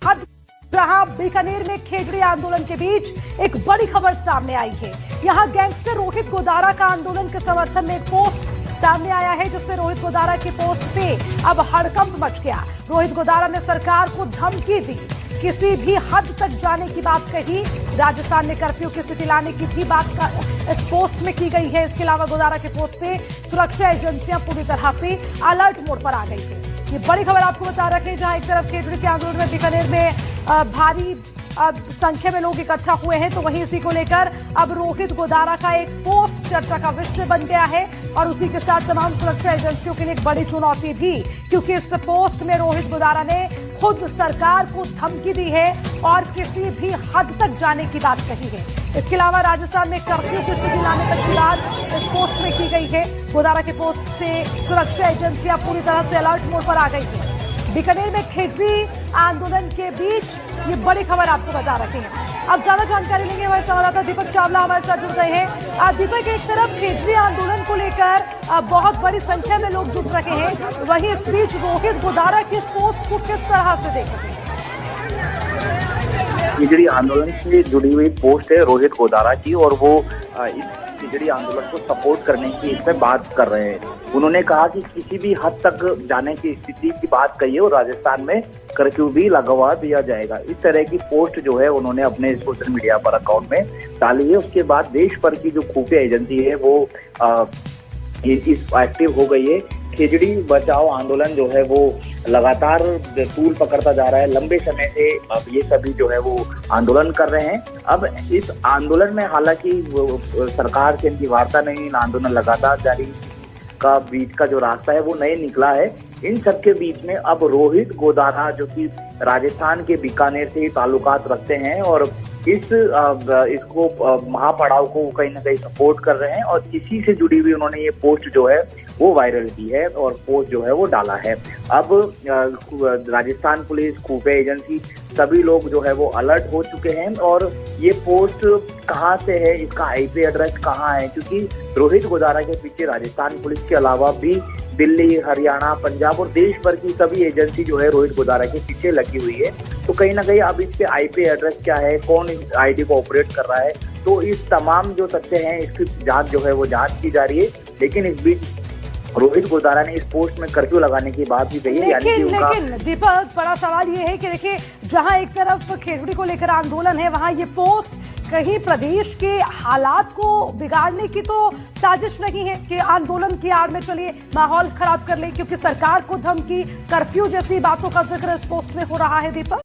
हद जहां बीकानेर में खेजड़ी आंदोलन के बीच एक बड़ी खबर सामने आई है। यहां गैंगस्टर रोहित गोदारा का आंदोलन के समर्थन में एक पोस्ट सामने आया है, जिससे रोहित गोदारा की पोस्ट से अब हड़कंप मच गया। रोहित गोदारा ने सरकार को धमकी दी, किसी भी हद तक जाने की बात कही। राजस्थान में कर्फ्यू की स्थिति लाने की भी बात इस पोस्ट में की गई है। इसके अलावा गोदारा के पोस्ट से सुरक्षा एजेंसियां पूरी तरह से अलर्ट मोड पर आ गई है। ये बड़ी खबर आपको बता रहे हैं, जहां एक तरफ खेजड़ी के आंदोलन में बीकानेर में भारी संख्या में लोग इकट्ठा हुए हैं, तो वहीं इसी को लेकर अब रोहित गोदारा का एक पोस्ट चर्चा का विषय बन गया है। और उसी के साथ तमाम सुरक्षा एजेंसियों के लिए एक बड़ी चुनौती भी, क्योंकि इस पोस्ट में रोहित गोदारा ने खुद सरकार को धमकी दी है और किसी भी हद तक जाने की बात कही है। इसके अलावा राजस्थान में कर्फ्यू की स्थिति लाने तक की बात इस पोस्ट में की गई है। गोदारा के पोस्ट से सुरक्षा एजेंसियां पूरी तरह से अलर्ट मोड पर आ गई है। बीकानेर में खेजड़ी आंदोलन के बीच ये बड़ी खबर आपको बता रहे हैं। अब ज्यादा जानकारी लेंगे, हमारे संवाददाता दीपक चावला हमारे साथ जुड़ गए हैं। दीपक, एक तरफ खेजड़ी आंदोलन को लेकर बहुत बड़ी संख्या में लोग जुट रहे हैं, वहीं इस बीच रोहित गोदारा की पोस्ट को किस तरह से देखेंगे? खेजड़ी आंदोलन से जुड़ी हुई पोस्ट है रोहित गोदारा की, और वो इस खेजड़ी आंदोलन को सपोर्ट करने की इस पे बात कर रहे हैं। उन्होंने कहा कि किसी भी हद तक जाने की स्थिति की बात कही है और राजस्थान में कर्फ्यू भी लगवा दिया जाएगा। इस तरह की पोस्ट जो है उन्होंने अपने सोशल मीडिया पर अकाउंट में डाली है। उसके बाद देश भर की जो खुफिया एजेंसी है वो इस एक्टिव हो गई है। खेजड़ी बचाओ आंदोलन जो है वो लगातार तूल पकड़ता जा रहा है। लंबे समय से अब ये सभी जो है वो आंदोलन कर रहे हैं। अब इस आंदोलन में हालांकि सरकार से इनकी वार्ता नहीं, आंदोलन लगातार जारी का बीच का जो रास्ता है वो नहीं निकला है। इन सब के बीच में अब रोहित गोदारा जो कि राजस्थान के बीकानेर से ही ताल्लुकात रखते हैं और इसको महापड़ाव को कहीं ना कहीं सपोर्ट कर रहे हैं, और इसी से जुड़ी हुई उन्होंने ये पोस्ट जो है वो वायरल की है और पोस्ट जो है वो डाला है। अब राजस्थान पुलिस, खुफिया एजेंसी, सभी लोग जो है वो अलर्ट हो चुके हैं। और ये पोस्ट कहाँ से है, इसका आईपी एड्रेस कहाँ है, क्योंकि रोहित गोदारा के पीछे राजस्थान पुलिस के अलावा भी दिल्ली, हरियाणा, पंजाब और देश भर की सभी एजेंसी जो है रोहित गोदारा के पीछे लगी हुई है। तो कहीं ना कहीं अब इसके आईपी एड्रेस क्या है, कौन इस आईडी को ऑपरेट कर रहा है, तो इस तमाम जो तथ्य हैं इसकी जांच जो है वो जांच की जा रही है। लेकिन इस बीच रोहित गोदारा ने इस पोस्ट में कर्फ्यू लगाने की बात भी कही है। लेकिन दीपक, बड़ा सवाल ये है कि देखिए, जहां एक तरफ खेजड़ी को लेकर आंदोलन है, वहां ये पोस्ट कहीं प्रदेश के हालात को बिगाड़ने की तो साजिश नहीं है कि आंदोलन की आड़ में चलिए माहौल खराब कर ले, क्योंकि सरकार को धमकी, कर्फ्यू जैसी बातों का जिक्र इस पोस्ट में हो रहा है। दीपक,